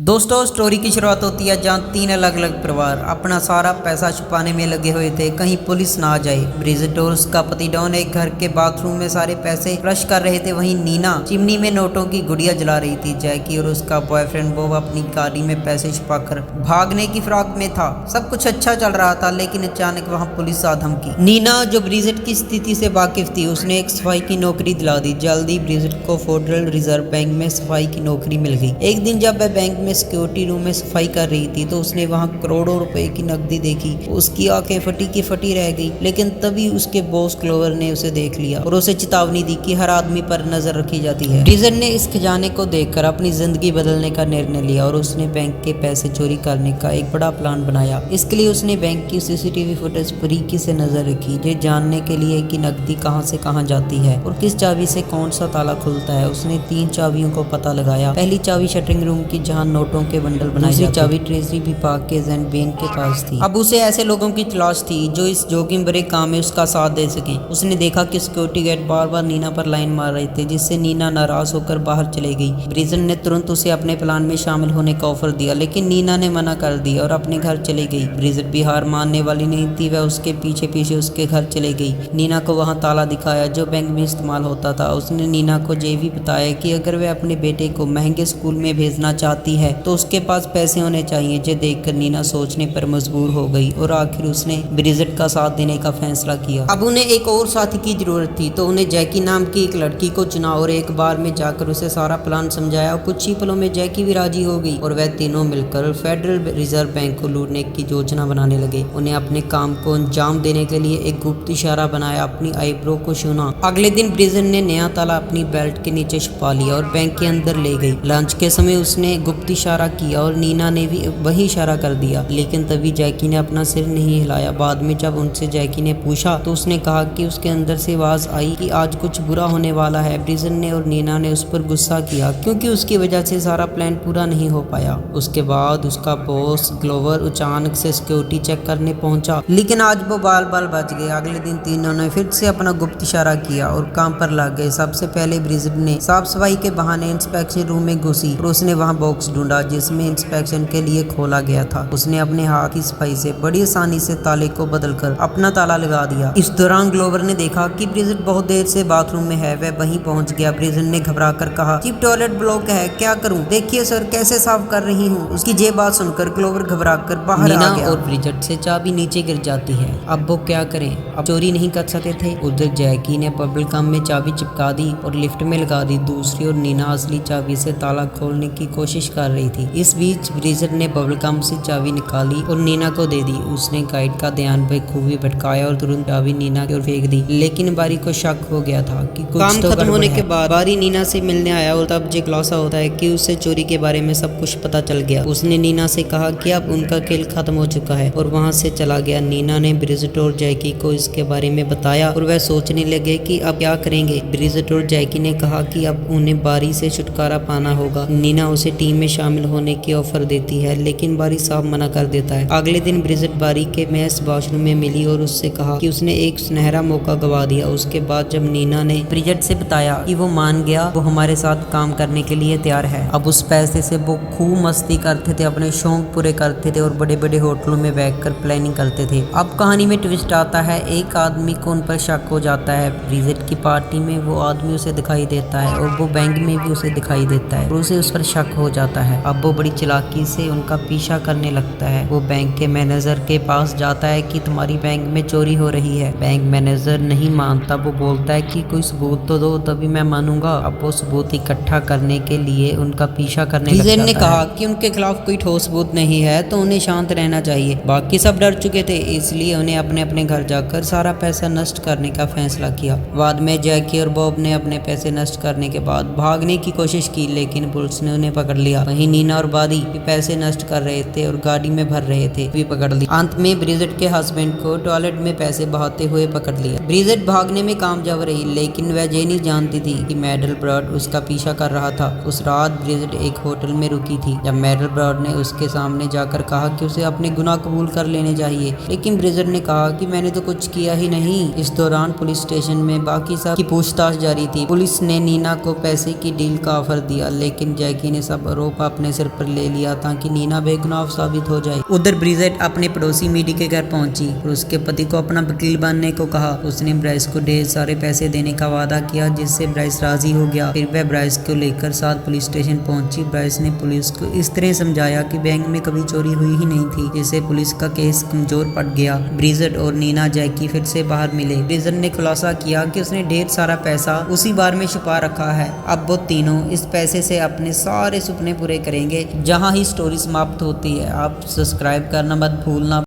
दोस्तों स्टोरी की शुरुआत होती है जहां तीन अलग अलग परिवार अपना सारा पैसा छुपाने में लगे हुए थे, कहीं पुलिस ना आ जाए। ब्रिजेट और उसका पति डॉन एक घर के बाथरूम में सारे पैसे फ्लश कर रहे थे। वहीं नीना चिमनी में नोटों की गुड़िया जला रही थी। जैकी और उसका बॉयफ्रेंड बॉब अपनी गाड़ी में पैसे छुपाकर भागने की फिराक में था। सब कुछ अच्छा चल रहा था, लेकिन अचानक वहाँ पुलिस आ धमकी। नीना जो ब्रिजेट की स्थिति से वाकिफ थी, उसने एक सफाई की नौकरी दिला दी। जल्दी ब्रिजेट को फेडरल रिजर्व बैंक में सफाई की नौकरी मिल गई। एक दिन जब वह बैंक में सिक्योरिटी रूम में सफाई कर रही थी तो उसने वहां करोड़ों रुपए की नकदी देखी। उसकी आंखें फटी की फटी रह गई, लेकिन तभी उसके बॉस क्लोवर ने उसे देख लिया और उसे चेतावनी दी कि हर आदमी पर नजर रखी जाती है। ब्रिजेट ने इस खजाने को देखकर अपनी जिंदगी बदलने का निर्णय लिया और उसने बैंक के पैसे चोरी करने का एक बड़ा प्लान बनाया। इसके लिए उसने बैंक की सीसीटीवी फुटेज बारीकी से नजर रखी, ये जानने के लिए कि नकदी कहां से कहां जाती है और किस चाबी से कौन सा ताला खुलता है। उसने 3 चाबियों को पता लगाया। पहली चाबी शटरिंग रूम की, जहां नोटों के बंडल बनाए जाते। चाबी ट्रेजरी विभाग के एजेंट बेन के पास थी। अब उसे ऐसे लोगों की तलाश थी जो इस जोखिम भरे काम में उसका साथ दे सके। उसने देखा कि सिक्योरिटी गार्ड बार बार नीना पर लाइन मार रहे थे, जिससे नीना नाराज होकर बाहर चले गई। ब्रिजेट ने तुरंत उसे अपने प्लान में शामिल होने का ऑफर दिया, लेकिन नीना ने मना कर दिया और अपने घर चली गई। ब्रिजेट भी हार मानने वाली नहीं थी। वह उसके पीछे पीछे उसके घर चले गई। नीना को वहां ताला दिखाया जो बैंक में इस्तेमाल होता था। उसने नीना को ये भी बताया कि अगर वह अपने बेटे को महंगे स्कूल में भेजना चाहती है तो उसके पास पैसे होने चाहिए। जो देखकर नीना सोचने पर मजबूर हो गई और आखिर उसने ब्रिजेट का साथ देने का फैसला किया। अब उन्हें एक और साथी की जरूरत थी, तो उन्हें जैकी नाम की एक लड़की को चुना और एक बार में जाकर उसे सारा प्लान समझाया। कुछ ही पलों में जैकी भी राजी हो गई और वह तीनों मिलकर फेडरल रिजर्व बैंक को लूटने की योजना बनाने लगे। उन्हें अपने काम को अंजाम देने के लिए एक गुप्त इशारा बनाया, अपनी आईब्रो को छूना। अगले दिन ब्रिजेट ने नया ताला अपनी बेल्ट के नीचे छुपा लिया और बैंक के अंदर ले गई। लंच के समय उसने गुप्त इशारा किया और नीना ने भी वही इशारा कर दिया, लेकिन तभी जैकी ने अपना सिर नहीं हिलाया। बाद में जब उनसे जैकी ने पूछा तो उसने कहा कि उसके अंदर से आवाज आई कि आज कुछ बुरा होने वाला है। ब्रिजेट ने और नीना ने उस पर गुस्सा किया, क्योंकि उसकी वजह से सारा प्लान पूरा नहीं हो पाया। उसके बाद उसका बॉस ग्लोवर अचानक से सिक्योरिटी चेक करने पहुंचा, लेकिन आज वो बाल बाल बच गए। अगले दिन तीनों ने फिर से अपना गुप्त इशारा किया और काम पर लग गए। सबसे पहले ब्रिजेट ने साफ सफाई के बहाने इंस्पेक्शन रूम में घुसी और उसने वहां बॉक्स ढूंढा जिसमें इंस्पेक्शन के लिए खोला गया था। उसने अपने हाथ की सफाई से बड़ी आसानी से ताले को बदलकर अपना ताला लगा दिया। इस दौरान ग्लोवर ने देखा कि ब्रिजेट बहुत देर से बाथरूम में है। वह वहीं पहुंच गया। ब्रिजेट ने घबरा कर कहा, चीफ टॉयलेट ब्लॉक है, क्या करूं? देखिए सर, कैसे साफ कर रही हूँ। उसकी ये बात सुनकर ग्लोवर घबरा कर बाहर आ गया और ब्रिजेट से चाबी नीचे गिर जाती है। अब वो क्या करें? अब चोरी नहीं कर सकते थे। उधर जैकी ने बबल गम में चाबी चिपका दी और लिफ्ट में लगा दी। दूसरी ओर नीना असली चाबी से ताला खोलने की कोशिश कर रही थी। इस बीच ब्रिजेट ने बबल गम से चाबी निकाली और नीना को दे दी। उसने गाइड का ध्यान बेखूबी भटकाया और तुरंत चाबी नीना की ओर फेंक दी, लेकिन बारी को शक हो गया था कि कुछ काम तो खत्म होने के बाद बारी नीना से मिलने आया और तब ये खुलासा होता है कि उसे चोरी के बारे में सब कुछ पता चल गया। उसने नीना से कहा कि अब उनका खेल खत्म हो चुका है और वहां से चला गया। नीना ने ब्रिजेट और जैकी को इसके बारे में बताया और वह सोचने लगे कि अब क्या करेंगे। ब्रिजेट और जैकी ने कहा कि अब उन्हें बारी से छुटकारा पाना होगा। नीना उसे टीम में शामिल होने की ऑफर देती है, लेकिन बारी साफ मना कर देता है। अगले दिन ब्रिजेट बारी के मैस वॉशरूम में मिली और उससे कहा कि उसने एक सुनहरा मौका गवा दिया। उसके बाद जब नीना ने ब्रिजेट से बताया कि वो मान गया, वो हमारे साथ काम करने के लिए तैयार है। अब उस पैसे से वो खूब मस्ती करते थे, अपने शौक पूरे करते थे और बड़े बड़े होटलों में बैठकर प्लानिंग करते थे। अब कहानी में ट्विस्ट आता है। एक आदमी को उन पर शक हो जाता है। ब्रिजेट की पार्टी में वो आदमी उसे दिखाई देता है और वो बैंक में भी उसे दिखाई देता है और उसे उस पर शक हो जाता है। अब वो बड़ी चालाकी से उनका पीछा करने लगता है। वो बैंक के मैनेजर के पास जाता है कि तुम्हारी बैंक में चोरी हो रही है। बैंक मैनेजर नहीं मानता। वो बोलता है कि कोई सबूत तो दो, तभी मैं मानूंगा। अब वो सबूत इकट्ठा करने के लिए उनका पीछा करने लग जाता है। ने कहा कि उनके खिलाफ कोई ठोस सबूत नहीं है, तो उन्हें शांत रहना चाहिए। बाकी सब डर चुके थे, इसलिए उन्हें अपने अपने घर जाकर सारा पैसा नष्ट करने का फैसला किया। बाद में जैकी और बॉब ने अपने पैसे नष्ट करने के बाद भागने की कोशिश की, लेकिन पुलिस ने उन्हें पकड़ लिया। वहीं नीना और बादी भी पैसे नष्ट कर रहे थे और गाड़ी में भर रहे थे, भी पकड़ ली। अंत में ब्रिजेट के हस्बैंड को टॉयलेट में पैसे बहाते हुए पकड़ लिया। ब्रिजेट भागने में कामयाब रही, लेकिन वह ये नहीं जानती थी कि मेडल ब्रॉड उसका पीछा कर रहा था। उस रात ब्रिजेट एक होटल में रुकी थी जब मेडल ब्रॉड ने उसके सामने जाकर कहा कि उसे अपने गुनाह कबूल कर लेने चाहिए, लेकिन ब्रिजेट ने कहा कि मैंने तो कुछ किया ही नहीं। इस दौरान पुलिस स्टेशन में बाकी सब की पूछताछ जारी थी। पुलिस ने नीना को पैसे की डील का ऑफर दिया, लेकिन जैकी ने सब आरोप अपने सिर पर ले लिया ताकि नीना बेगुनाह साबित हो जाए। उधर ब्रिजेट अपने पड़ोसी मिडी के घर पहुंची और उसके पति को अपना वकील बनने को कहा। उसने ब्राइस को ढेर सारे पैसे देने का वादा किया जिससे ब्राइस राजी हो गया। फिर वह ब्राइस को लेकर साथ पुलिस स्टेशन पहुंची। ब्राइस ने पुलिस को इस तरह समझाया कि बैंक में कभी चोरी हुई ही नहीं थी, जिससे पुलिस का केस कमजोर पड़ गया। ब्रिजेट और नीना जैकी फिर से बाहर मिले। ब्रिजेट ने खुलासा किया कि उसने ढेर सारा पैसा उसी बार में छुपा रखा है। अब वो तीनों इस पैसे से अपने सारे सपने पूरे करेंगे। जहां ही स्टोरी समाप्त होती है। आप सब्सक्राइब करना मत भूलना।